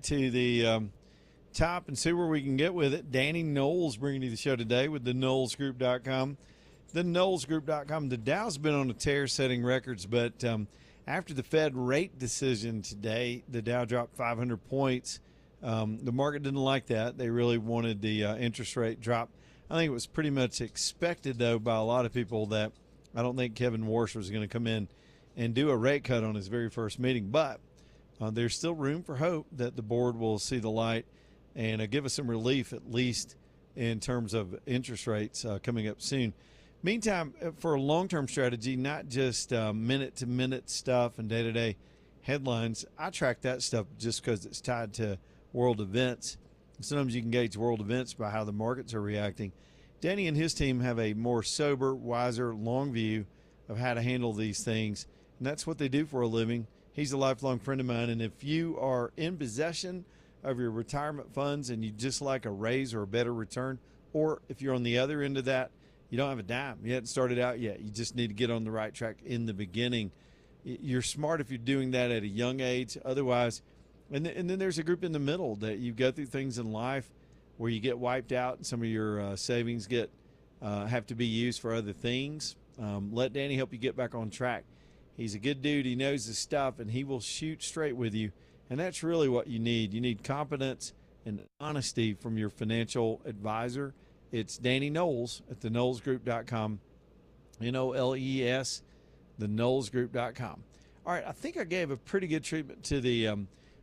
to the top and see where we can get with it. Danny Knowles bringing you the show today with the KnowlesGroup.com. The KnowlesGroup.com. The Dow's been on a tear setting records, but after the Fed rate decision today, the Dow dropped 500 points. The market didn't like that. They really wanted the interest rate drop. I think it was pretty much expected, though, by a lot of people that I don't think Kevin Warsh was going to come in and do a rate cut on his very first meeting. But there's still room for hope that the board will see the light and give us some relief, at least in terms of interest rates coming up soon. Meantime, for a long-term strategy, not just minute-to-minute stuff and day-to-day headlines, I track that stuff just because it's tied to world events. Sometimes you can gauge world events by how the markets are reacting. Danny and his team have a more sober, wiser, long view of how to handle these things, and that's what they do for a living. He's a lifelong friend of mine, and if you are in possession of your retirement funds and you just like a raise or a better return, or if you're on the other end of that, you don't have a dime, you haven't started out yet, you just need to get on the right track in the beginning. You're smart if you're doing that at a young age. Otherwise, and then there's a group in the middle that you go through things in life where you get wiped out and some of your savings have to be used for other things. Let Danny help you get back on track. He's a good dude. He knows his stuff, and he will shoot straight with you. And that's really what you need. You need competence and honesty from your financial advisor. It's Danny Knowles at the KnowlesGroup.com, N-O-L-E-S, the KnowlesGroup.com. All right, I think I gave a pretty good treatment to the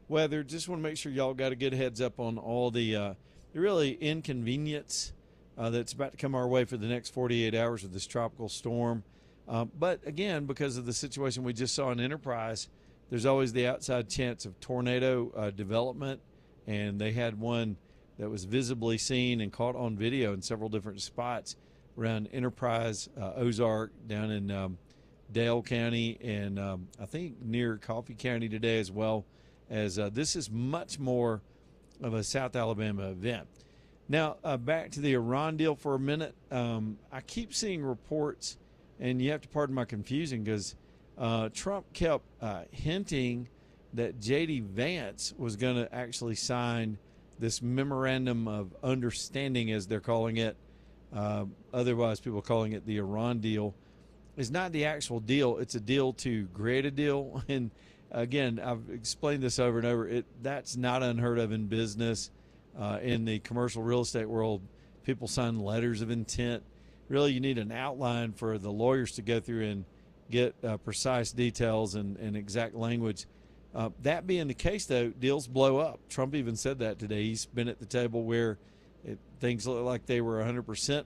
weather. Just want to make sure y'all got a good heads up on all the really inconvenience that's about to come our way for the next 48 hours of this tropical storm. But again, because of the situation we just saw in Enterprise, there's always the outside chance of tornado development, and they had one that was visibly seen and caught on video in several different spots around Enterprise, Ozark, down in Dale County, and I think near Coffee County today as well, as this is much more of a South Alabama event. Now, back to the Iran deal for a minute. I keep seeing reports, and you have to pardon my confusion, because Trump kept hinting that J.D. Vance was going to actually sign this memorandum of understanding, as they're calling it. Otherwise, people are calling it the Iran deal. It's not the actual deal. It's a deal to create a deal. And again, I've explained this over and over. That's not unheard of in business. In the commercial real estate world, people sign letters of intent. Really, you need an outline for the lawyers to go through and get precise details and exact language. That being the case, though, deals blow up. Trump even said that today. He's been at the table where things looked like they were 100%,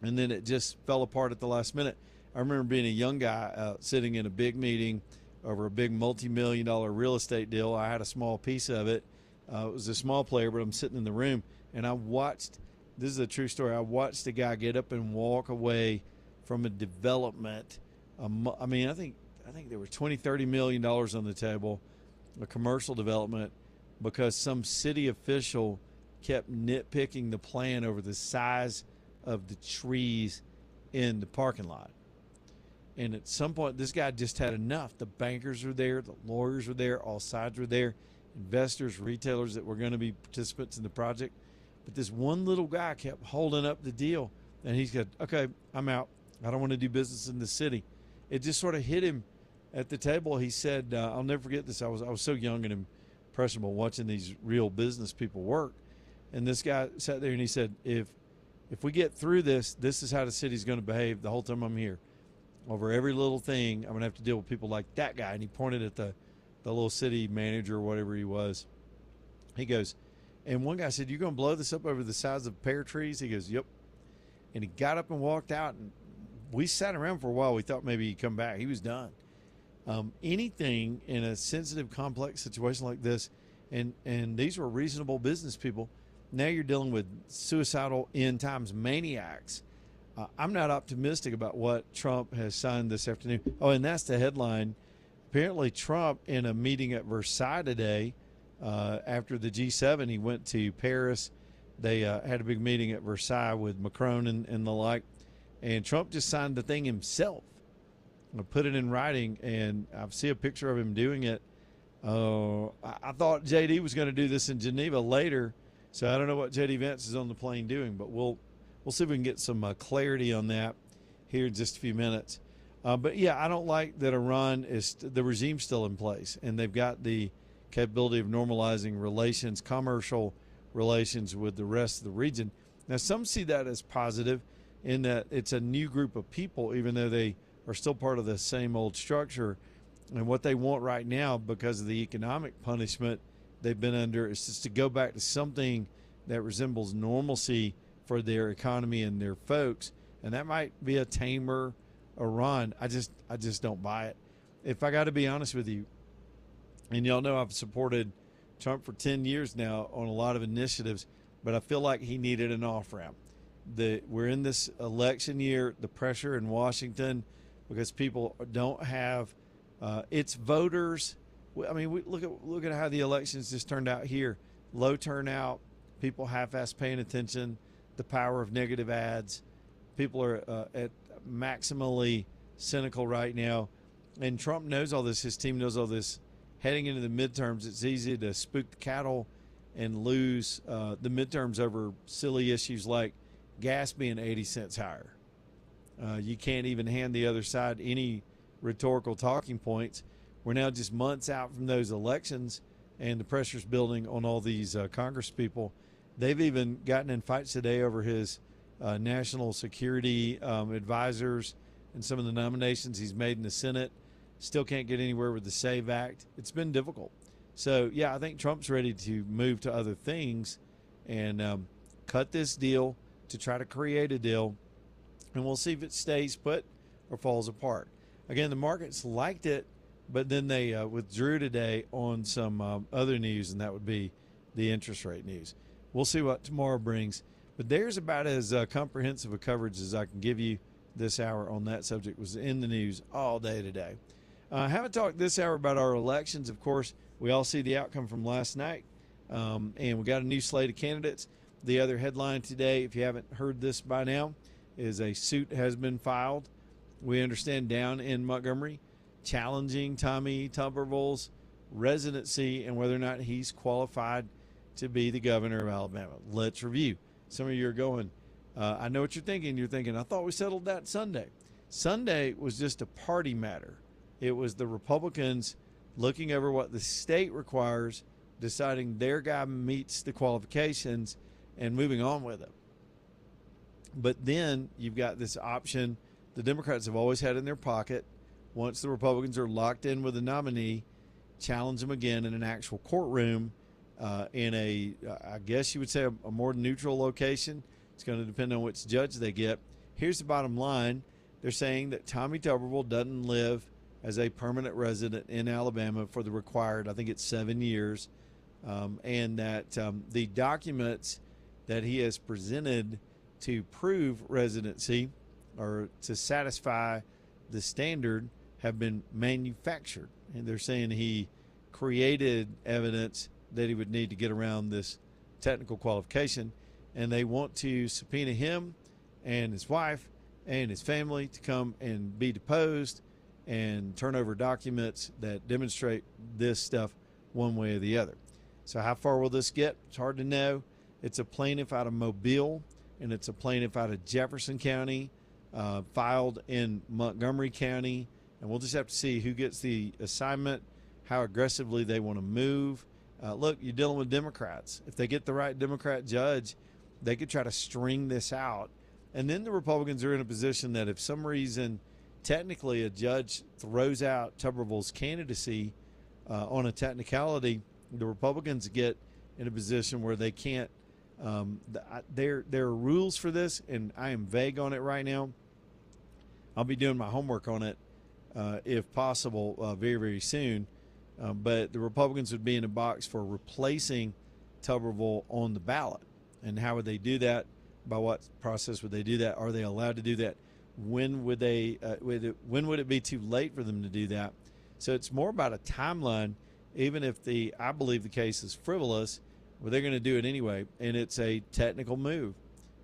and then it just fell apart at the last minute. I remember being a young guy sitting in a big meeting over a big multi-million-dollar real estate deal. I had a small piece of it. It was a small player, but I'm sitting in the room, and I watched – this is a true story – I watched a guy get up and walk away from a development. I think there were $20-30 million on the table, a commercial development, because some city official kept nitpicking the plan over the size of the trees in the parking lot. And at some point, this guy just had enough. The bankers were there, the lawyers were there, all sides were there, investors, retailers that were going to be participants in the project. But this one little guy kept holding up the deal, and he said, okay, I'm out. I don't want to do business in the city. It just sort of hit him at the table. He said, I'll never forget this. I was so young and impressionable watching these real business people work. And this guy sat there and he said, if we get through this, this is how the city's going to behave the whole time I'm here. Over every little thing, I'm going to have to deal with people like that guy. And he pointed at the little city manager or whatever he was. He goes, and one guy said, you're going to blow this up over the size of pear trees? He goes, yep. And he got up and walked out, and we sat around for a while. We thought maybe he'd come back. He was done. Anything in a sensitive, complex situation like this, and these were reasonable business people. Now you're dealing with suicidal end times maniacs. I'm not optimistic about what Trump has signed this afternoon. Oh, and that's the headline. Apparently Trump, in a meeting at Versailles today, after the G7, he went to Paris. They had a big meeting at Versailles with Macron and the like. And Trump just signed the thing himself. I put it in writing, and I see a picture of him doing it. I thought JD was going to do this in Geneva later, so I don't know what JD Vance is on the plane doing, but we'll see if we can get some clarity on that here in just a few minutes. But yeah, I don't like that Iran is the regime's still in place, and they've got the capability of normalizing relations, commercial relations with the rest of the region. Now, some see that as positive in that it's a new group of people, even though they are still part of the same old structure. And what they want right now, because of the economic punishment they've been under, is just to go back to something that resembles normalcy for their economy and their folks. And that might be a tamer Iran. I just don't buy it. If I got to be honest with you, and y'all know I've supported Trump for 10 years now on a lot of initiatives, but I feel like he needed an off-ramp. We're in this election year, the pressure in Washington, because people don't have it's voters. I mean, we look at how the elections just turned out here. Low turnout, people half-ass paying attention, the power of negative ads. People are at maximally cynical right now, and Trump knows all this. His team knows all this. Heading into the midterms, it's easy to spook the cattle and lose the midterms over silly issues like gas being 80 cents higher. You can't even hand the other side any rhetorical talking points. We're now just months out from those elections, and the pressure's building on all these Congress people. They've even gotten in fights today over his national security advisors and some of the nominations he's made in the Senate. Still can't get anywhere with the SAVE Act. It's been difficult. So, yeah, I think Trump's ready to move to other things and cut this deal to try to create a deal, and we'll see if it stays put or falls apart. Again, the markets liked it, but then they withdrew today on some other news, and that would be the interest rate news. We'll see what tomorrow brings. But there's about as comprehensive a coverage as I can give you this hour on that subject. It was in the news all day today. I haven't talked this hour about our elections. Of course, we all see the outcome from last night, and we got a new slate of candidates. The other headline today, if you haven't heard this by now, is a suit has been filed, we understand, down in Montgomery, challenging Tommy Tuberville's residency and whether or not he's qualified to be the governor of Alabama. Let's review. Some of you are going, I know what you're thinking. You're thinking, I thought we settled that Sunday. Sunday was just a party matter. It was the Republicans looking over what the state requires, deciding their guy meets the qualifications, and moving on with it. But then you've got this option the Democrats have always had in their pocket. Once the Republicans are locked in with a nominee, challenge them again in an actual courtroom in a, I guess you would say, a more neutral location. It's going to depend on which judge they get. Here's the bottom line. They're saying that Tommy Tuberville doesn't live as a permanent resident in Alabama for the required, I think it's 7 years, and that the documents that he has presented to prove residency or to satisfy the standard have been manufactured. And they're saying he created evidence that he would need to get around this technical qualification, and they want to subpoena him and his wife and his family to come and be deposed and turn over documents that demonstrate this stuff one way or the other. So how far will this get? It's hard to know. It's a plaintiff out of Mobile, and it's a plaintiff out of Jefferson County, filed in Montgomery County, and we'll just have to see who gets the assignment, how aggressively they want to move. Look, you're dealing with Democrats. If they get the right Democrat judge, they could try to string this out. And then the Republicans are in a position that if some reason technically a judge throws out Tuberville's candidacy on a technicality, the Republicans get in a position where they can't. There are rules for this, and I am vague on it right now. I'll be doing my homework on it, if possible, very, very soon. But the Republicans would be in a box for replacing Tuberville on the ballot. And how would they do that? By what process would they do that? Are they allowed to do that? When would they? When would it be too late for them to do that? So it's more about a timeline. Even if I believe the case is frivolous, well, they're going to do it anyway, and it's a technical move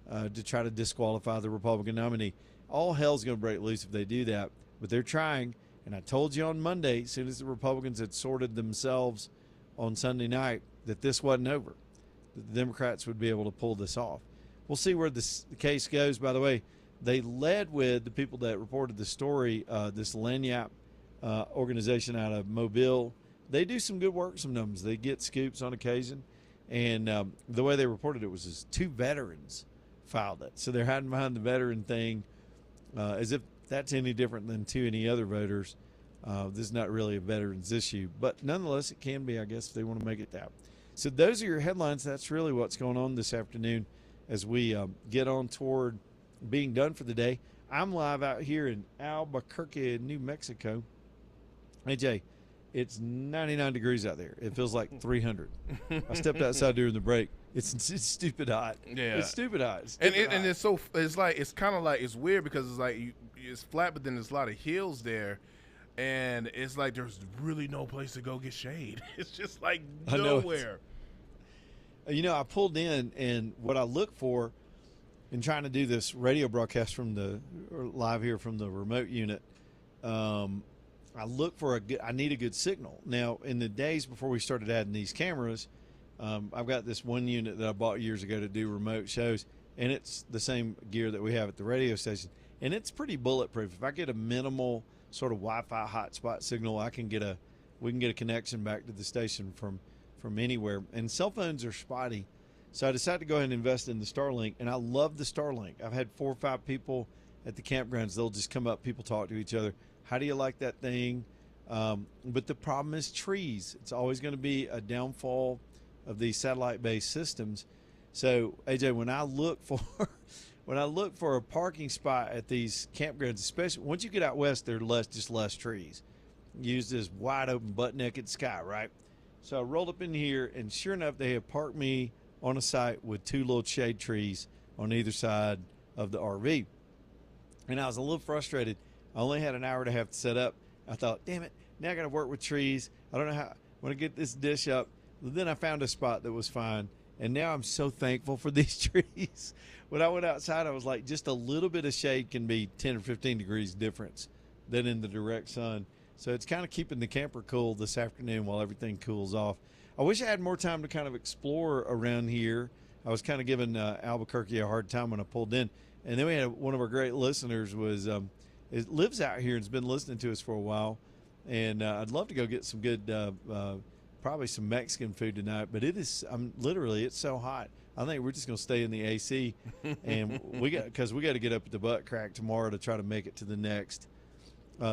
to try to disqualify the Republican nominee. All hell's going to break loose if they do that, but they're trying, And I told you on Monday, as soon as the Republicans had sorted themselves on Sunday night, that this wasn't over, that the Democrats would be able to pull this off. We'll see where the case goes. By the way, they led with the people that reported the story, this Lanyap organization out of Mobile. They do some good work sometimes. They get scoops on occasion. And the way they reported it was as 2 veterans filed it. So they're hiding behind the veteran thing as if that's any different than to any other voters. This is not really a veterans issue. But nonetheless, it can be, I guess, if they want to make it that. So those are your headlines. That's really what's going on this afternoon as we get on toward being done for the day. I'm live out here in Albuquerque, New Mexico. Hey, Jay, it's 99 degrees out there. It feels like 300. I stepped outside during the break. It's stupid hot. Yeah, it's stupid hot. It's and stupid hot. it's kind of like it's weird because it's like it's flat, but then there's a lot of hills there, and it's like there's really no place to go get shade. It's just like nowhere. I pulled in, and what I look for in trying to do this radio broadcast from live here from the remote unit, I look for I need a good signal. Now, in the days before we started adding these cameras, I've got this one unit that I bought years ago to do remote shows, and it's the same gear that we have at the radio station, and it's pretty bulletproof. If I get a minimal sort of Wi-Fi hotspot signal, we can get a connection back to the station from anywhere. And cell phones are spotty, so I decided to go ahead and invest in the Starlink, and I love the Starlink. I've had 4 or 5 people at the campgrounds. They'll just come up, people talk to each other. How do you like that thing? But the problem is trees. It's always going to be a downfall of these satellite-based systems. So, AJ, when I look for a parking spot at these campgrounds, especially once you get out west, there are just less trees. Used as wide open, butt-naked sky, right? So I rolled up in here, and sure enough, they have parked me on a site with 2 little shade trees on either side of the RV. And I was a little frustrated. I only had an hour and a half to set up. I thought, damn it, now I got to work with trees. I don't know how I want to get this dish up. But then I found a spot that was fine, and now I'm so thankful for these trees. When I went outside, I was like, just a little bit of shade can be 10 or 15 degrees difference than in the direct sun. So it's kind of keeping the camper cool this afternoon while everything cools off. I wish I had more time to kind of explore around here. I was kind of giving Albuquerque a hard time when I pulled in. And then we had one of our great listeners it lives out here and has been listening to us for a while. And I'd love to go get some good, probably some Mexican food tonight. But it's so hot. I think we're just going to stay in the AC. And because we got to get up at the butt crack tomorrow to try to make it to the next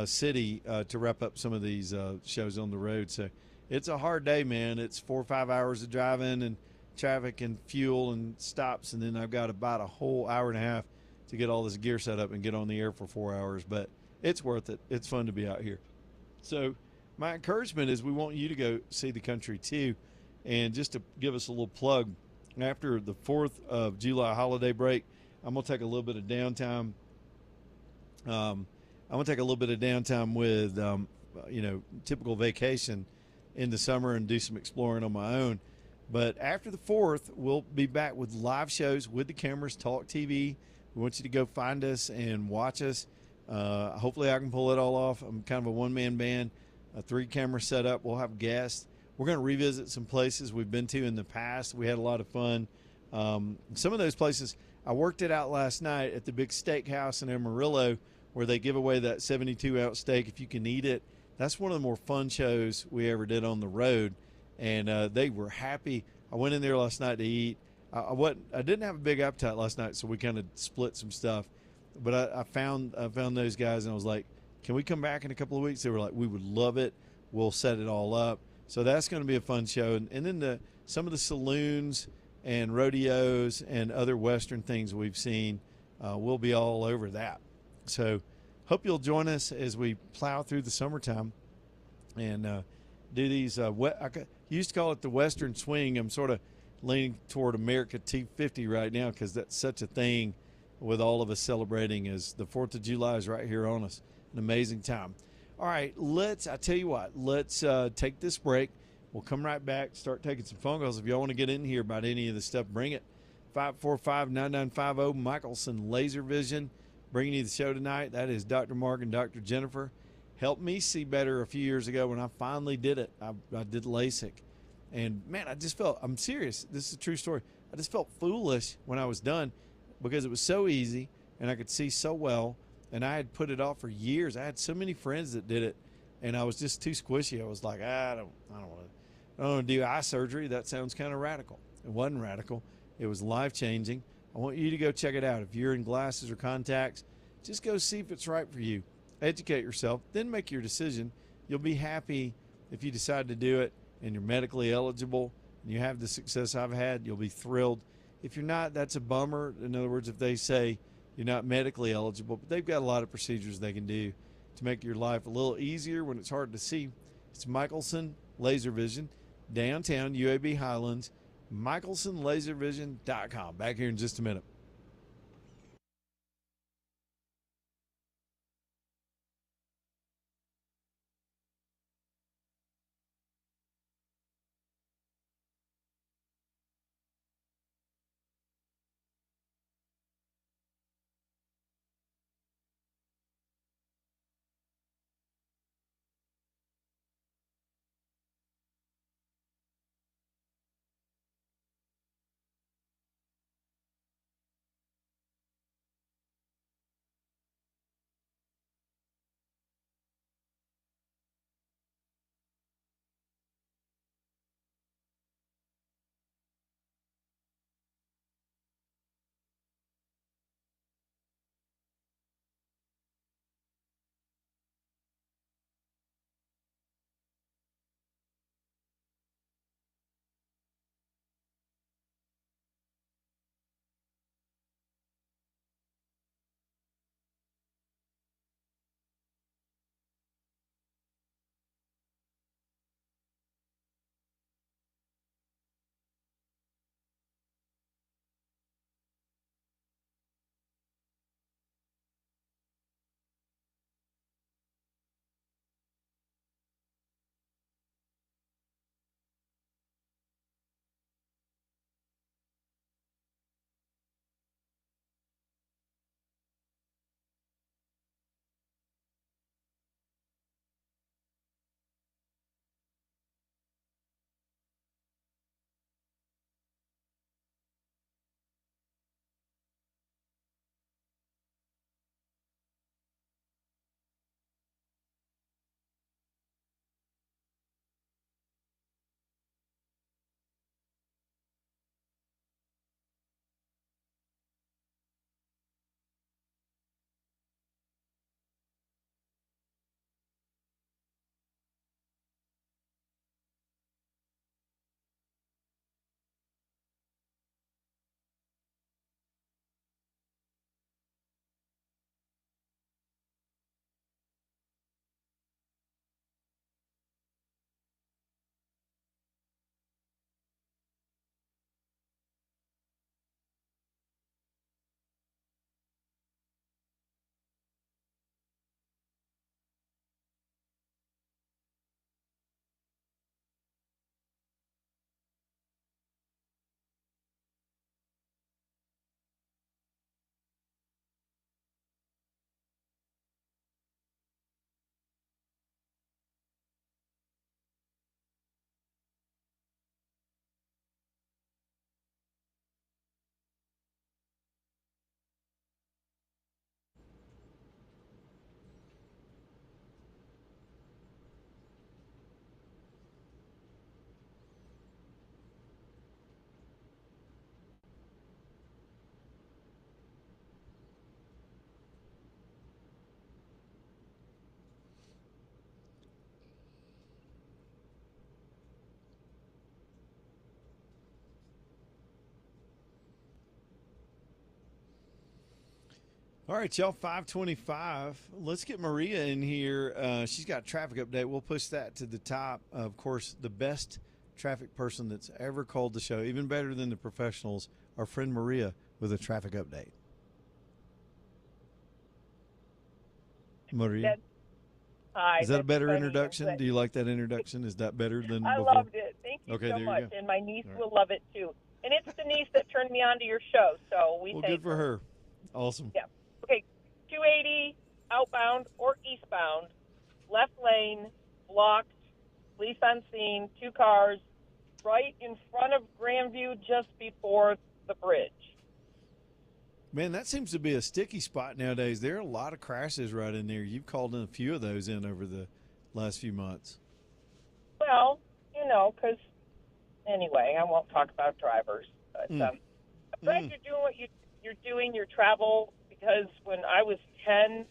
city to wrap up some of these shows on the road. So it's a hard day, man. It's 4 or 5 hours of driving and traffic and fuel and stops. And then I've got about a whole hour and a half to get all this gear set up and get on the air for 4 hours, but it's worth it. It's fun to be out here. So my encouragement is we want you to go see the country too. And just to give us a little plug, after the 4th of July holiday break, I'm going to take a little bit of downtime. I'm going to take a little bit of downtime with, typical vacation in the summer and do some exploring on my own. But after the 4th, we'll be back with live shows with the cameras, Talk TV. We want you to go find us and watch us. Hopefully I can pull it all off. I'm kind of a one-man band, a 3-camera setup. We'll have guests. We're going to revisit some places we've been to in the past. We had a lot of fun. Some of those places, I worked it out last night at the big steakhouse in Amarillo where they give away that 72-ounce steak if you can eat it. That's one of the more fun shows we ever did on the road, and they were happy. I went in there last night to eat. I didn't have a big appetite last night, so we kind of split some stuff. But I found those guys, and I was like, can we come back in a couple of weeks? They were like, we would love it. We'll set it all up. So that's going to be a fun show. And then some of the saloons and rodeos and other Western things we've seen, we'll be all over that. So hope you'll join us as we plow through the summertime and do these. I used to call it the Western Swing. I'm sort of leaning toward America T50 right now because that's such a thing with all of us celebrating as the 4th of July is right here on us. An amazing time. All right, let's take this break. We'll come right back, start taking some phone calls. If y'all want to get in here about any of the stuff, bring it. 545-9950, Michelson Laser Vision, bringing you the show tonight. That is Dr. Mark and Dr. Jennifer helped me see better a few years ago when I finally did it. I did LASIK. And, man, I'm serious. This is a true story. I just felt foolish when I was done because it was so easy and I could see so well. And I had put it off for years. I had so many friends that did it, and I was just too squishy. I was like, I don't want to do eye surgery. That sounds kind of radical. It wasn't radical. It was life-changing. I want you to go check it out. If you're in glasses or contacts, just go see if it's right for you. Educate yourself, then make your decision. You'll be happy if you decide to do it and you're medically eligible and you have the success I've had. You'll be thrilled. If you're not, that's a bummer. In other words, if they say you're not medically eligible, but they've got a lot of procedures they can do to make your life a little easier when it's hard to see. It's Michelson Laser Vision, downtown UAB Highlands, michelsonlaservision.com. Back here in just a minute. All right, y'all, 525. Let's get Maria in here. She's got a traffic update. We'll push that to the top. Of course, the best traffic person that's ever called the show, even better than the professionals, our friend Maria with a traffic update. Maria? Hi. Is that a better introduction? Do you like that introduction? Is that better than I before? loved it. Thank you so much. And my niece will love it, too. And it's the niece that turned me on to your show, so well, good for her. Awesome. Yeah. Okay, 280 outbound or eastbound, left lane, blocked, police on scene, 2 cars, right in front of Grandview just before the bridge. Man, that seems to be a sticky spot nowadays. There are a lot of crashes right in there. You've called in a few of those in over the last few months. Well, because anyway, I won't talk about drivers. But I'm glad you're doing what you're doing, your travel, because when I was 10,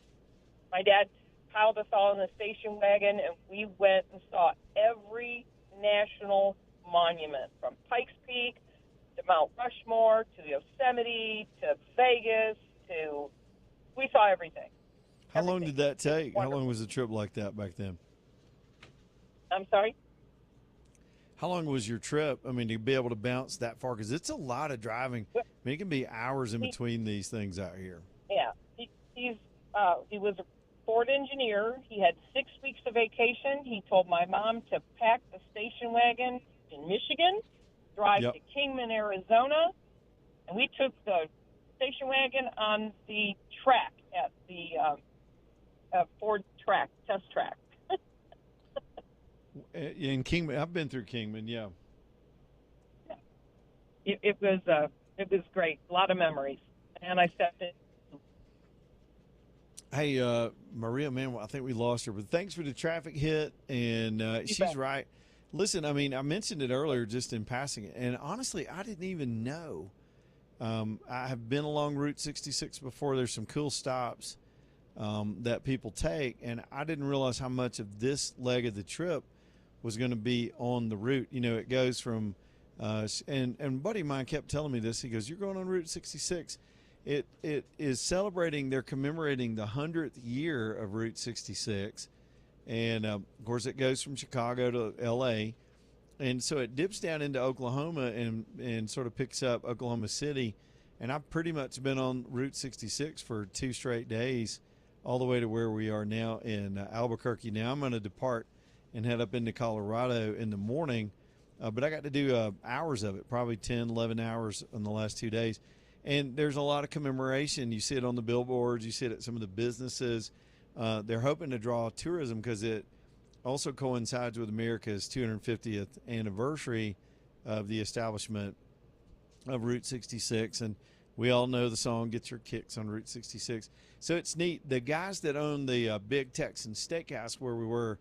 my dad piled us all in the station wagon, and we went and saw every national monument from Pikes Peak to Mount Rushmore to Yosemite to Vegas we saw everything. How long did that take? Wonderful. How long was a trip like that back then? I'm sorry? How long was your trip? I mean, to be able to bounce that far, because it's a lot of driving. I mean, it can be hours in between these things out here. Yeah, he was a Ford engineer. He had 6 weeks of vacation. He told my mom to pack the station wagon in Michigan, drive to Kingman, Arizona, and we took the station wagon on the track at the Ford test track. In Kingman, I've been through Kingman. Yeah. It was great. A lot of memories, and I stepped in. Hey, Maria, man, I think we lost her, but thanks for the traffic hit, and she's right. Listen, I mean, I mentioned it earlier just in passing, and honestly, I didn't even know. I have been along Route 66 before. There's some cool stops that people take, and I didn't realize how much of this leg of the trip was going to be on the route. It goes from and a buddy of mine kept telling me this. He goes, "You're going on Route 66. It is celebrating. They're commemorating the 100th year of Route 66, and of course it goes from Chicago to L.A. And so it dips down into Oklahoma and sort of picks up Oklahoma City. And I've pretty much been on Route 66 for 2 straight days, all the way to where we are now in Albuquerque. Now I'm going to depart and head up into Colorado in the morning, but I got to do hours of it, probably 10, 11 hours in the last 2 days. And there's a lot of commemoration. You see it on the billboards. You see it at some of the businesses. They're hoping to draw tourism because it also coincides with America's 250th anniversary of the establishment of Route 66. And we all know the song "Get Your Kicks on Route 66." So it's neat. The guys that own the Big Texan Steakhouse where we were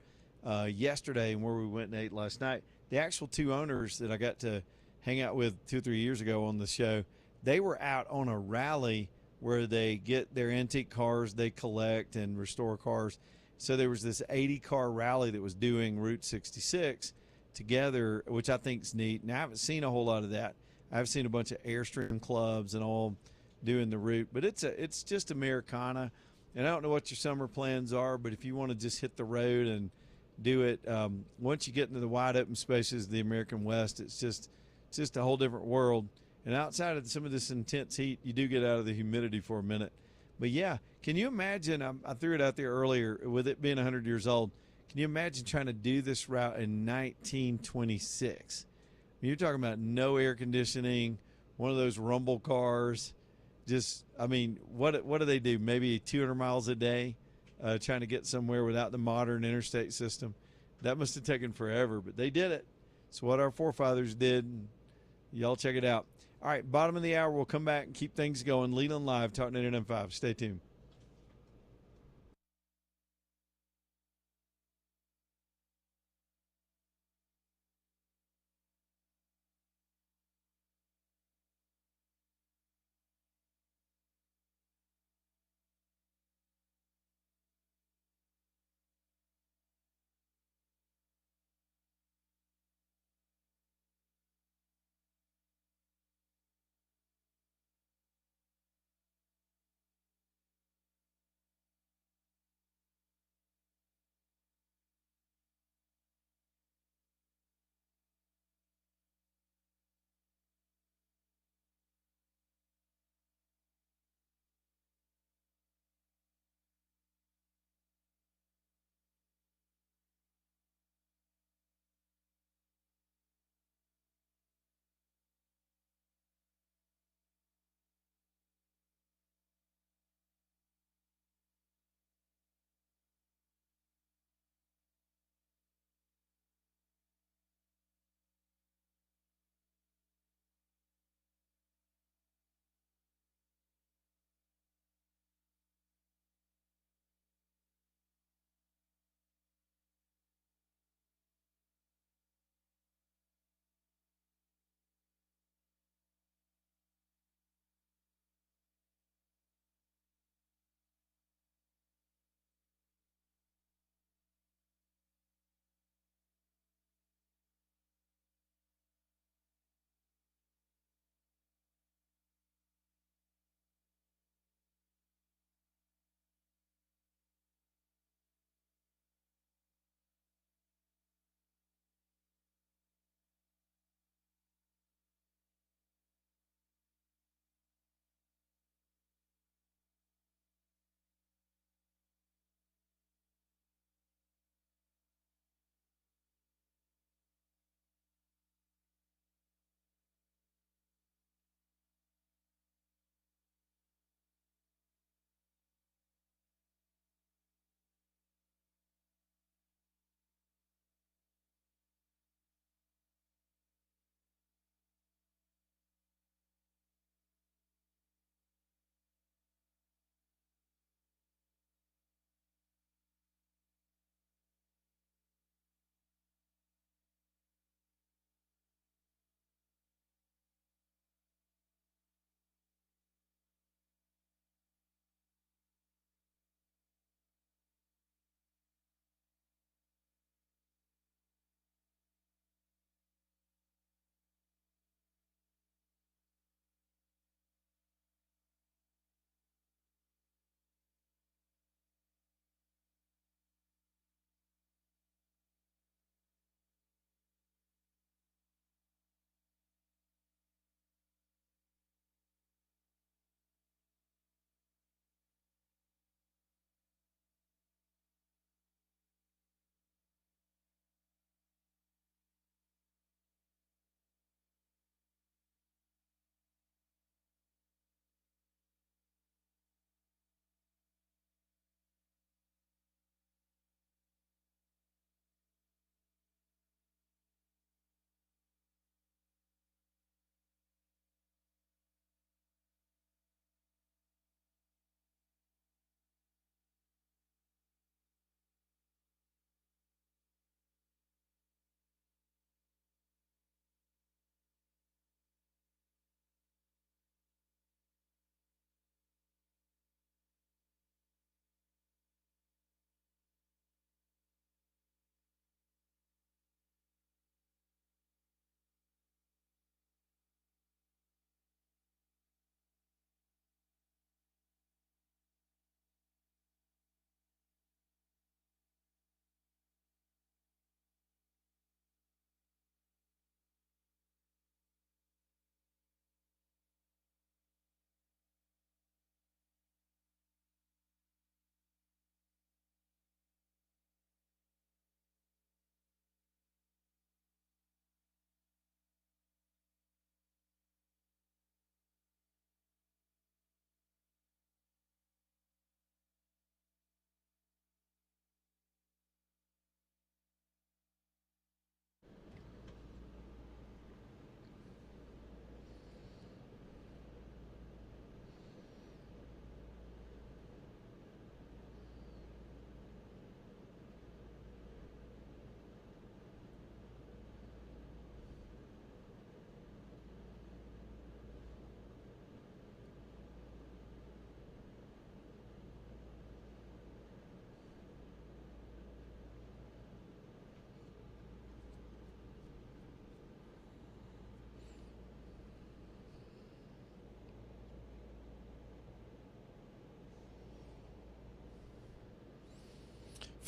yesterday and where we went and ate last night, the actual 2 owners that I got to hang out with 2 or 3 years ago on the show, they were out on a rally where they get their antique cars, they collect and restore cars. So there was this 80-car rally that was doing Route 66 together, which I think is neat. And I haven't seen a whole lot of that. I've seen a bunch of Airstream clubs and all doing the route. But it's just Americana. And I don't know what your summer plans are, but if you want to just hit the road and do it, once you get into the wide open spaces of the American West, it's just a whole different world. And outside of some of this intense heat, you do get out of the humidity for a minute. But, yeah, can you imagine, I threw it out there earlier, with it being 100 years old, can you imagine trying to do this route in 1926? You're talking about no air conditioning, one of those rumble cars. Just, I mean, what do they do? Maybe 200 miles a day trying to get somewhere without the modern interstate system. That must have taken forever, but they did it. It's what our forefathers did. Y'all check it out. All right, bottom of the hour, we'll come back and keep things going. Leland Live, Talk 99.5. Stay tuned.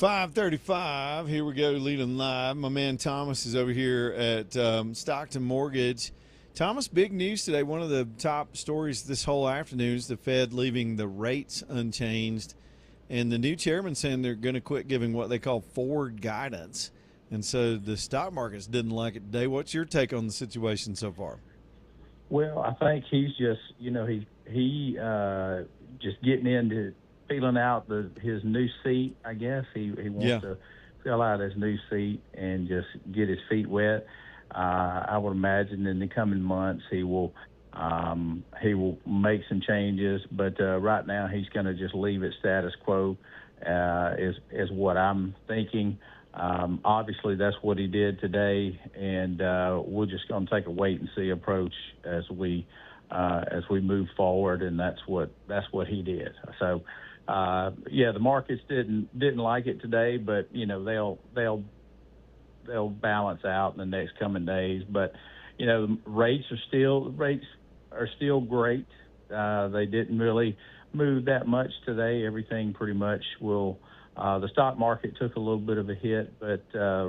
5:35. Here we go, leading live. My man Thomas is over here at Stockton Mortgage. Thomas, big news today. One of the top stories this whole afternoon is the Fed leaving the rates unchanged, and the new chairman saying they're going to quit giving what they call forward guidance. And so the stock markets didn't like it today. What's your take on the situation so far? Well, I think he's just, he just getting into feeling out his new seat. I guess he wants to fill out his new seat and just get his feet wet. I would imagine in the coming months he will make some changes, but right now he's going to just leave it status quo. Is what I'm thinking. Obviously, that's what he did today, and we're just going to take a wait and see approach as we move forward, and that's what he did. So, the markets didn't like it today, but they'll balance out in the next coming days. But the rates are still great. They didn't really move that much today. Everything pretty much will. The stock market took a little bit of a hit, but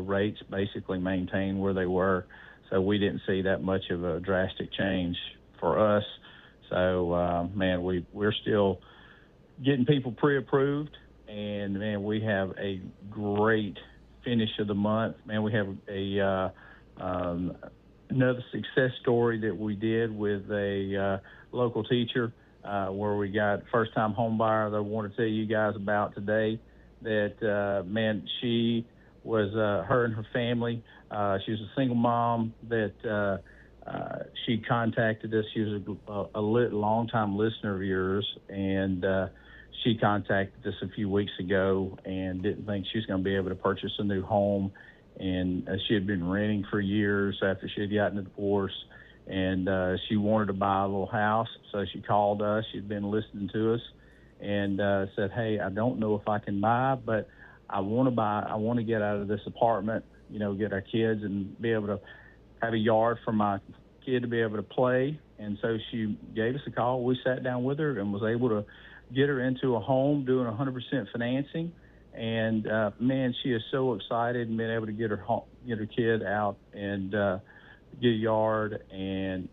rates basically maintained where they were. So we didn't see that much of a drastic change for us. So, we're still getting people pre-approved, and, we have a great finish of the month. We have another success story that we did with a local teacher where we got first-time home buyer that I want to tell you guys about today. That she was her and her family. She was a single mom that she contacted us. She was a long-time listener of yours, and she contacted us a few weeks ago and didn't think she was going to be able to purchase a new home. And she had been renting for years after she had gotten a divorce, and she wanted to buy a little house. So she called us. She'd been listening to us. And said, hey, I don't know if I can buy, but I want to buy. I want to get out of this apartment, get our kids and be able to have a yard for my kid to be able to play. And so she gave us a call. We sat down with her and was able to get her into a home doing 100% financing. And, she is so excited and being able to get her kid out and get a yard. And,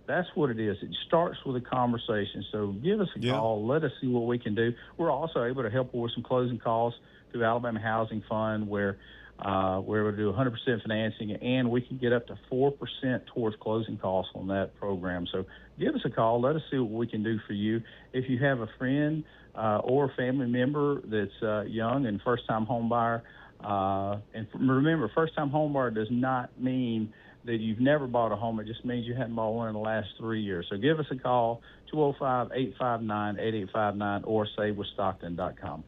that's what it is. It starts with a conversation. So give us a call. Let us see what we can do. We're also able to help with some closing costs through Alabama Housing Fund where we're able to do 100% financing, and we can get up to 4% towards closing costs on that program. So give us a call. Let us see what we can do for you. If you have a friend or a family member that's young and first-time home buyer, and remember, first-time home buyer does not mean that you've never bought a home. It just means you haven't bought one in the last 3 years. So give us a call, 205-859-8859, or savewithstockton.com.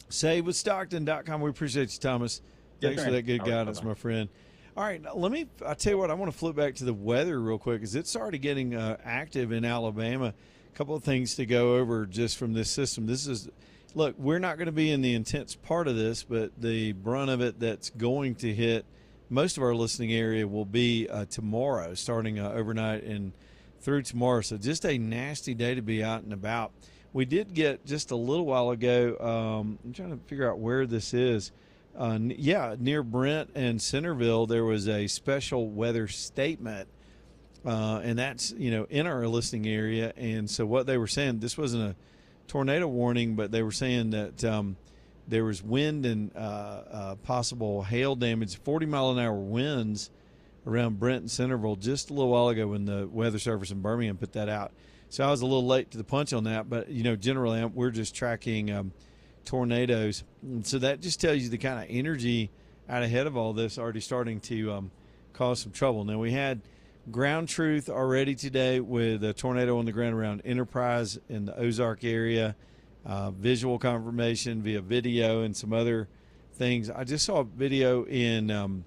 Savewithstockton.com. We appreciate you, Thomas. Thanks for that good guidance, my friend. All right, I tell you what, I want to flip back to the weather real quick because it's already getting active in Alabama. A couple of things to go over just from this system. Look, we're not going to be in the intense part of this, but the brunt of it that's going to hit most of our listening area will be tomorrow, starting overnight and through tomorrow. So just a nasty day to be out and about. We did get just a little while ago, I'm trying to figure out where this is. Near Brent and Centerville, there was a special weather statement, and that's, in our listening area. And so what they were saying, this wasn't a tornado warning, but they were saying that there was wind and possible hail damage, 40-mile-an-hour winds around Brent and Centerville just a little while ago when the Weather Service in Birmingham put that out. So I was a little late to the punch on that, but, generally we're just tracking tornadoes. And so that just tells you the kind of energy out ahead of all this already starting to cause some trouble. Now, we had ground truth already today with a tornado on the ground around Enterprise in the Ozark area. Visual confirmation via video and some other things. I just saw a video in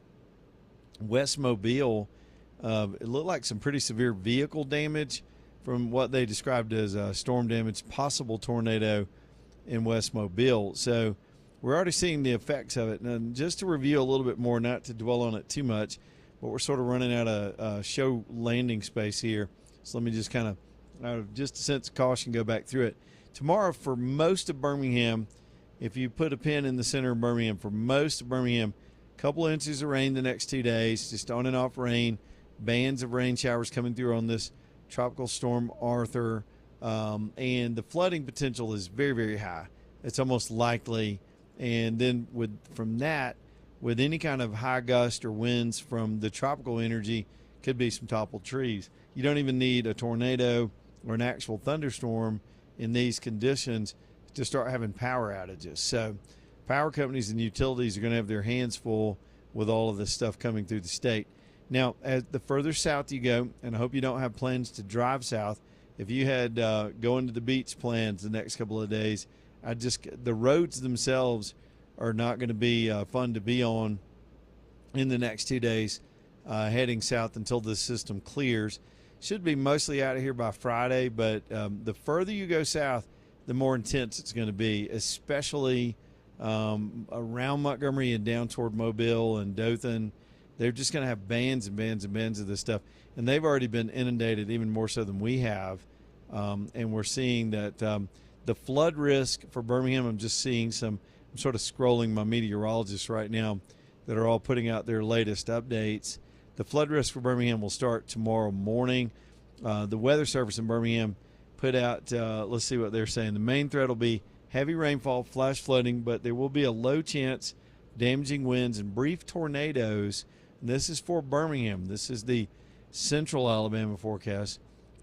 West Mobile. It looked like some pretty severe vehicle damage from what they described as storm damage, possible tornado in West Mobile. So we're already seeing the effects of it. And just to review a little bit more, not to dwell on it too much, but we're sort of running out of show landing space here. So let me just kind of, out of just a sense of caution, go back through it. Tomorrow, for most of Birmingham, if you put a pin in the center of Birmingham, for most of Birmingham, a couple of inches of rain the next 2 days, just on and off rain, bands of rain showers coming through on this tropical storm Arthur, and the flooding potential is very, very high. It's almost likely. And then from that, with any kind of high gust or winds from the tropical energy, could be some toppled trees. You don't even need a tornado or an actual thunderstorm in these conditions to start having power outages. So power companies and utilities are going to have their hands full with all of this stuff coming through the state. Now, as the further south you go, and I hope you don't have plans to drive south, if you had going to the beach plans the next couple of days, the roads themselves are not going to be fun to be on in the next 2 days heading south until this system clears. Should be mostly out of here by Friday, but the further you go south, the more intense it's going to be, especially around Montgomery and down toward Mobile and Dothan. They're just going to have bands and bands and bands of this stuff. And they've already been inundated even more so than we have. And we're seeing that the flood risk for Birmingham, I'm sort of scrolling my meteorologists right now that are all putting out their latest updates. The flood risk for Birmingham will start tomorrow morning. The Weather Service in Birmingham put out, let's see what they're saying. The main threat will be heavy rainfall, flash flooding, but there will be a low chance of damaging winds and brief tornadoes. And this is for Birmingham. This is the central Alabama forecast.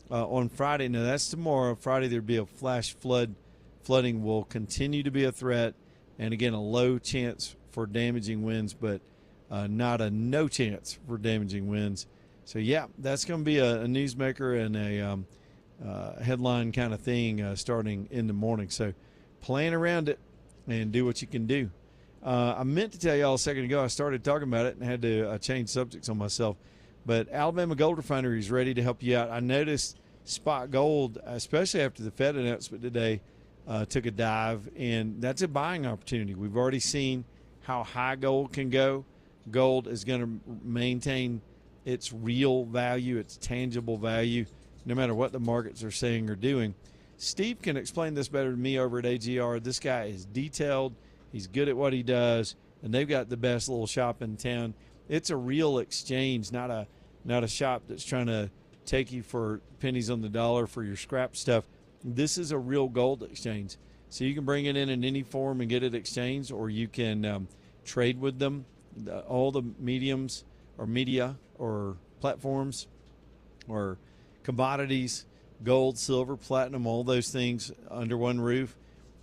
On Friday, now that's tomorrow. Friday there'll be a flash flood. Flooding will continue to be a threat. And again, a low chance for damaging winds, but not a no chance for damaging winds. So, yeah, that's going to be a newsmaker and a headline kind of thing starting in the morning. So plan around it and do what you can do. I meant to tell y'all a second ago, I started talking about it and had to change subjects on myself. But Alabama Gold Refinery is ready to help you out. I noticed spot gold, especially after the Fed announcement today, took a dive, and that's a buying opportunity. We've already seen how high gold can go. Gold is going to maintain its real value, its tangible value, no matter what the markets are saying or doing. Steve can explain this better than me over at AGR. This guy is detailed. He's good at what he does, and they've got the best little shop in town. It's a real exchange, not a shop that's trying to take you for pennies on the dollar for your scrap stuff. This is a real gold exchange. So you can bring it in any form and get it exchanged, or you can trade with them. All the mediums or media or platforms or commodities, gold, silver, platinum, all those things under one roof.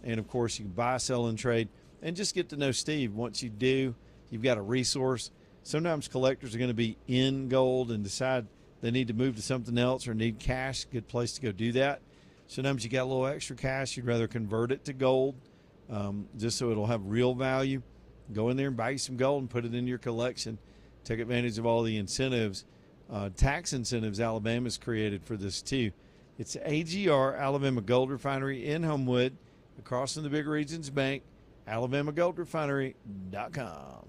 And, of course, you can buy, sell, and trade. And just get to know Steve. Once you do, you've got a resource. Sometimes collectors are going to be in gold and decide they need to move to something else or need cash. Good place to go do that. Sometimes you got a little extra cash. You'd rather convert it to gold just so it'll have real value. Go in there and buy you some gold and put it in your collection. Take advantage of all the incentives, tax incentives Alabama's created for this too. It's AGR, Alabama Gold Refinery in Homewood, across from the Big Regions Bank, alabamagoldrefinery.com.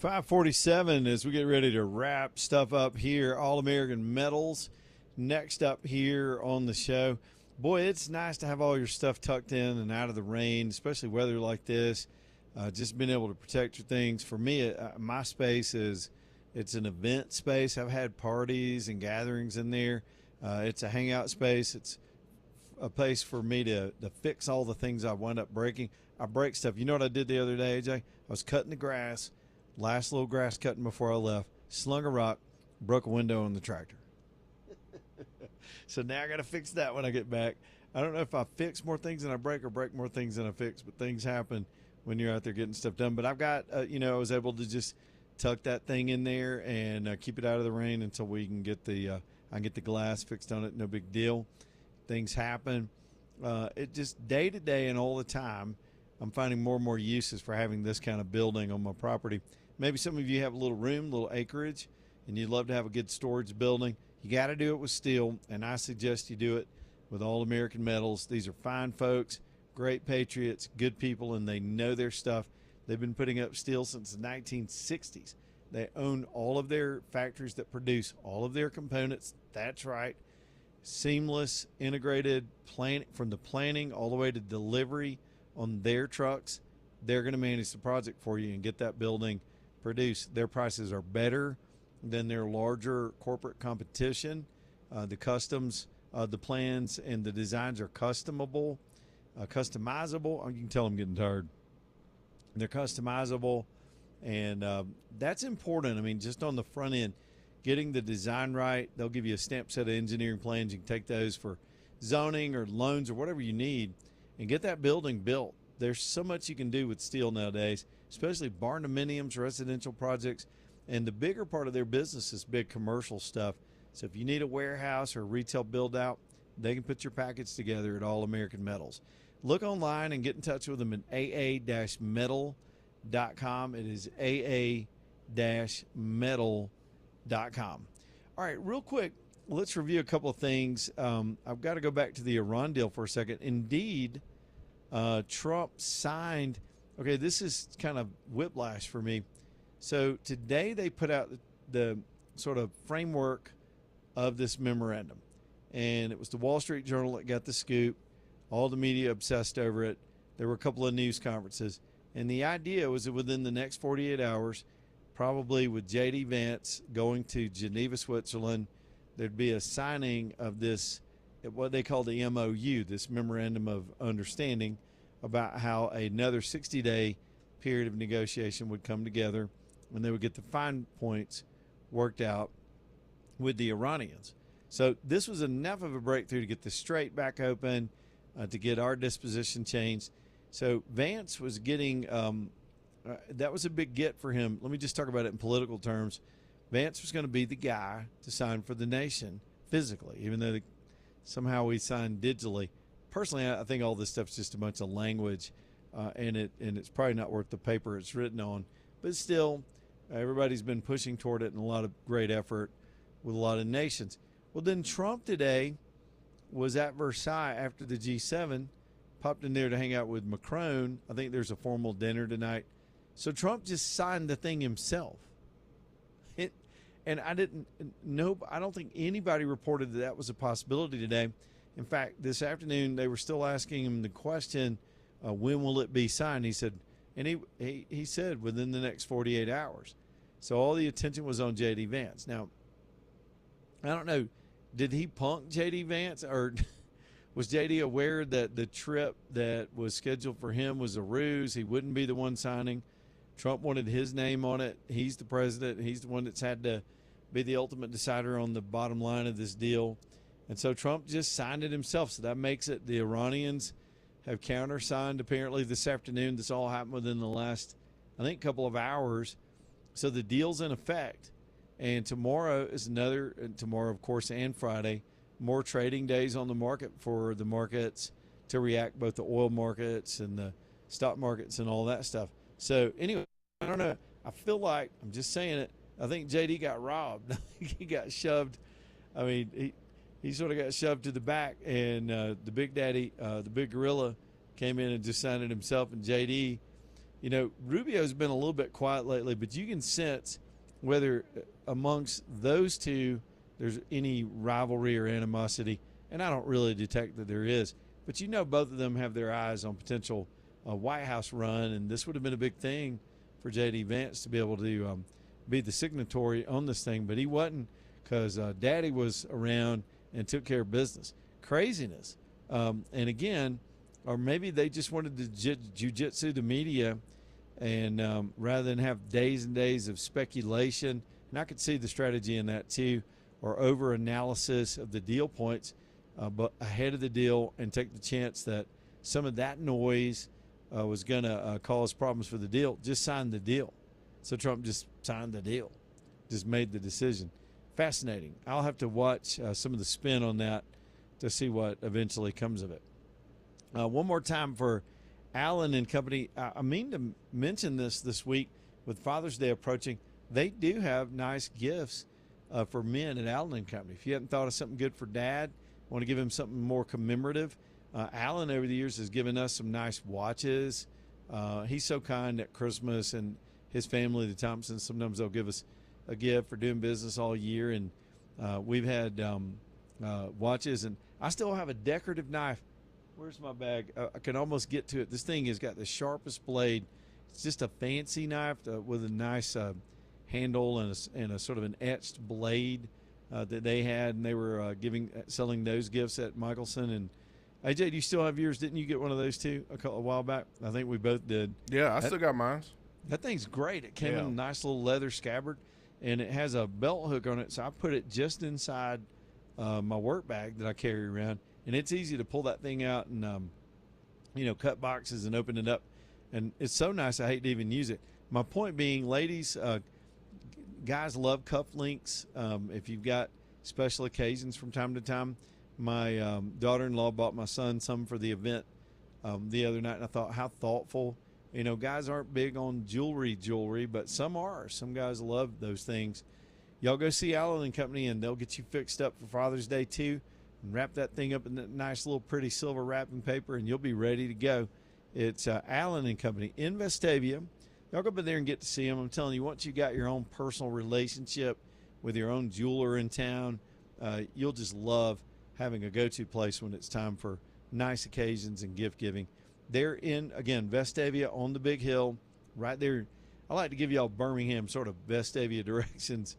5:47 as we get ready to wrap stuff up here. All American Metals next up here on the show. Boy, it's nice to have all your stuff tucked in and out of the rain, especially weather like this. Just being able to protect your things. For me, my space it's an event space. I've had parties and gatherings in there. It's a hangout space. It's a place for me to fix all the things I wind up breaking. I break stuff. You know what I did the other day, AJ? I was cutting the grass, last little grass cutting before I left, slung a rock, broke a window on the tractor. So now I got to fix that when I get back. I don't know if I fix more things than I break or break more things than I fix, but things happen when you're out there getting stuff done. But I've got, I was able to just tuck that thing in there and keep it out of the rain until we can get the glass fixed on it. No big deal. Things happen. It just day to day and all the time, I'm finding more and more uses for having this kind of building on my property. Maybe some of you have a little room, little acreage, and you'd love to have a good storage building. You got to do it with steel, and I suggest you do it with All American Metals. These are fine folks, great patriots, good people, and they know their stuff. They've been putting up steel since the 1960s. They own all of their factories that produce all of their components. That's right. Seamless, integrated plan from the planning all the way to delivery on their trucks. They're going to manage the project for you and get that building produced. Their prices are better than their larger corporate competition. The customs, the plans and the designs are customizable. You can tell I'm getting tired. They're customizable, and that's important. I mean, just on the front end, getting the design right. They'll give you a stamped set of engineering plans. You can take those for zoning or loans or whatever you need and get that building built. There's so much you can do with steel nowadays, especially barn-dominiums, residential projects, and the bigger part of their business is big commercial stuff. So if you need a warehouse or a retail build-out, they can put your package together at All American Metals. Look online and get in touch with them at aa-metal.com. It is aa-metal.com. All right, real quick, let's review a couple of things. I've got to go back to the Iran deal for a second. Indeed, Trump signed. Okay, this is kind of whiplash for me. So today they put out the sort of framework of this memorandum. And it was the Wall Street Journal that got the scoop. All the media obsessed over it. There were a couple of news conferences. And the idea was that within the next 48 hours, probably with J.D. Vance going to Geneva, Switzerland, there'd be a signing of this, what they call the MOU, this Memorandum of Understanding, about how another 60-day period of negotiation would come together and they would get the fine points worked out with the Iranians. So this was enough of a breakthrough to get the Strait back open, to get our disposition changed. So Vance was getting, that was a big get for him. Let me just talk about it in political terms. Vance was going to be the guy to sign for the nation physically, even though somehow we signed digitally. Personally, I think all this stuff's just a bunch of language, and it's probably not worth the paper it's written on. But still, everybody's been pushing toward it, and a lot of great effort with a lot of nations. Well, then Trump today was at Versailles after the G7, popped in there to hang out with Macron. I think there's a formal dinner tonight. So Trump just signed the thing himself. And I don't think anybody reported that was a possibility today. In fact, this afternoon they were still asking him the question, when will it be signed? He said, and he said within the next 48 hours. So all the attention was on J.D. Vance. Now, I don't know, did he punk J.D. Vance, or was J.D. aware that the trip that was scheduled for him was a ruse? He wouldn't be the one signing. Trump wanted his name on it. He's the president. He's the one that's had to be the ultimate decider on the bottom line of this deal. And so Trump just signed it himself. So that makes it, the Iranians have countersigned apparently this afternoon. This all happened within the last, I think, couple of hours. So the deal's in effect. And tomorrow is tomorrow, of course, and Friday, more trading days on the market for the markets to react, both the oil markets and the stock markets and all that stuff. So anyway, I don't know. I feel like, I'm just saying it, I think JD got robbed. I think he got shoved. I mean, he sort of got shoved to the back, and the big daddy, the big gorilla, came in and just signed it himself. And JD, Rubio's been a little bit quiet lately, but you can sense whether amongst those two there's any rivalry or animosity, and I don't really detect that there is. But both of them have their eyes on potential White House run, and this would have been a big thing for J.D. Vance to be able to be the signatory on this thing, but he wasn't because Daddy was around and took care of business. Craziness. And again, or maybe they just wanted to jiu-jitsu the media and rather than have days and days of speculation, and I could see the strategy in that too, or over-analysis of the deal points, but ahead of the deal and take the chance that some of that noise was going to cause problems for the deal. Just sign the deal. So Trump just signed the deal, just made the decision. Fascinating. I'll have to watch some of the spin on that to see what eventually comes of it. One more time for Allen and Company. I mean to mention this week with Father's Day approaching. They do have nice gifts for men at Allen and Company. If you hadn't thought of something good for Dad, want to give him something more commemorative, Allen over the years has given us some nice watches. He's so kind at Christmas, and his family, the Thompsons, sometimes they'll give us a gift for doing business all year. And we've had watches, and I still have a decorative knife. Where's my bag? I can almost get to it. This thing has got the sharpest blade. It's just a fancy knife with a nice handle and a sort of an etched blade that they had, and they were selling those gifts at Michelson. And AJ, do you still have yours? Didn't you get one of those too a while back? I think we both did. Yeah, I still got mine. That thing's great. It came in a nice little leather scabbard, and it has a belt hook on it, so I put it just inside my work bag that I carry around, and it's easy to pull that thing out and cut boxes and open it up, and it's so nice I hate to even use it. My point being, ladies, guys love cufflinks. If you've got special occasions from time to time, my daughter-in-law bought my son some for the event the other night, and I thought, how thoughtful. Guys aren't big on jewelry, but some are. Some guys love those things. Y'all go see Allen & Company, and they'll get you fixed up for Father's Day too, and wrap that thing up in that nice little pretty silver wrapping paper, and you'll be ready to go. It's Allen & Company in Vestavia. Y'all go over there and get to see them. I'm telling you, once you got your own personal relationship with your own jeweler in town, you'll just love having a go-to place when it's time for nice occasions and gift giving. They're in, again, Vestavia on the big hill right there. I like to give y'all Birmingham sort of Vestavia directions.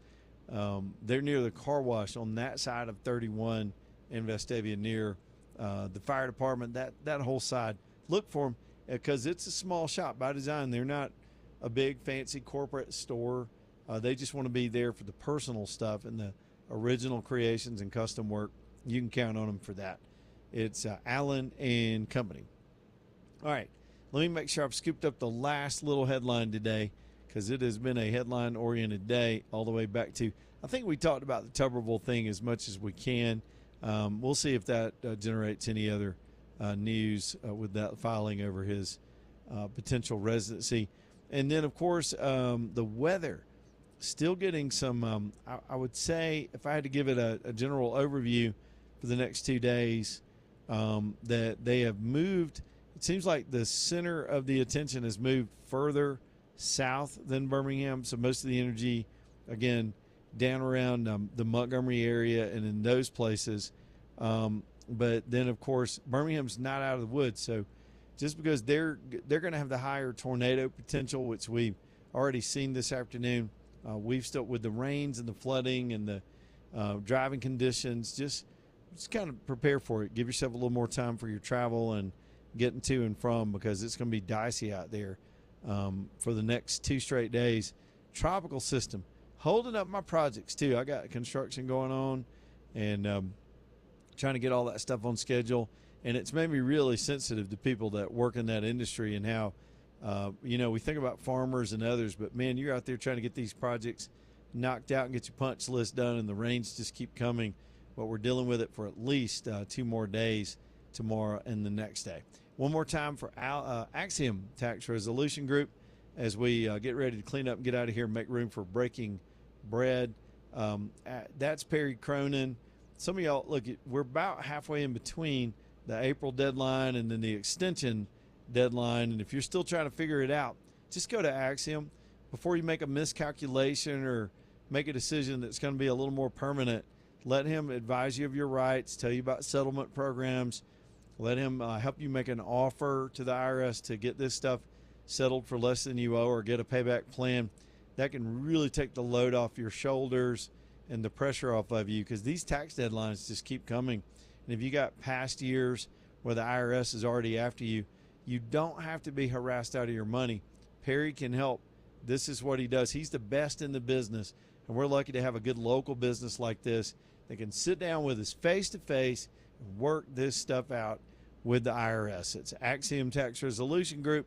They're near the car wash on that side of 31 in Vestavia, near the fire department, that whole side. Look for them because it's a small shop by design. They're not a big fancy corporate store. They just want to be there for the personal stuff and the original creations and custom work. You can count on them for that. It's Allen & Company. All right, let me make sure I've scooped up the last little headline today, because it has been a headline-oriented day all the way back to, I think we talked about the Tuberville thing as much as we can. We'll see if that generates any other news with that filing over his potential residency. And then, of course, the weather. Still getting some, I would say, if I had to give it a general overview for the next 2 days, that they have moved. It seems like the center of the attention has moved further south than Birmingham. So most of the energy, again, down around the Montgomery area and in those places. But then, of course, Birmingham's not out of the woods. So just because they're going to have the higher tornado potential, which we've already seen this afternoon, we've still, with the rains and the flooding and the driving conditions, just kind of prepare for it. Give yourself a little more time for your travel and getting to and from, because it's going to be dicey out there for the next 2 straight days. Tropical system holding up my projects too. I got construction going on and trying to get all that stuff on schedule, and it's made me really sensitive to people that work in that industry and how we think about farmers and others, but man, you're out there trying to get these projects knocked out and get your punch list done, and the rains just keep coming. But we're dealing with it for at least 2 more days, tomorrow and the next day. One more time for Axiom Tax Resolution Group as we get ready to clean up and get out of here and make room for Breaking Bread. That's Perry Cronin. Some of y'all, look, we're about halfway in between the April deadline and then the extension deadline. And if you're still trying to figure it out, just go to Axiom before you make a miscalculation or make a decision that's going to be a little more permanent. Let him advise you of your rights, tell you about settlement programs. Let him help you make an offer to the IRS to get this stuff settled for less than you owe or get a payback plan. That can really take the load off your shoulders and the pressure off of you, because these tax deadlines just keep coming. And if you got past years where the IRS is already after you, you don't have to be harassed out of your money. Perry can help. This is what he does. He's the best in the business, and we're lucky to have a good local business like this that can sit down with us face-to-face and work this stuff out with the IRS. It's Axiom Tax Resolution Group,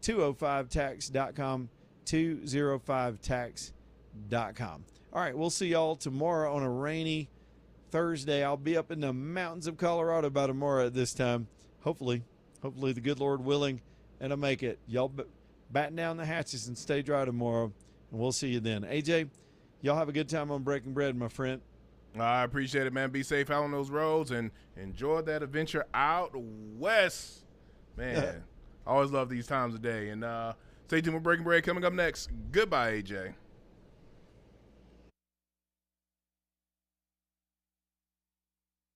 205tax.com, 205tax.com. All right, we'll see y'all tomorrow on a rainy Thursday. I'll be up in the mountains of Colorado by tomorrow at this time. Hopefully the good Lord willing, and I'll make it. Y'all batten down the hatches and stay dry tomorrow, and we'll see you then. AJ, y'all have a good time on Breaking Bread, my friend. I appreciate it, man. Be safe out on those roads and enjoy that adventure out west. Man, I always love these times of day. And stay tuned for Breaking Bread coming up next. Goodbye, AJ.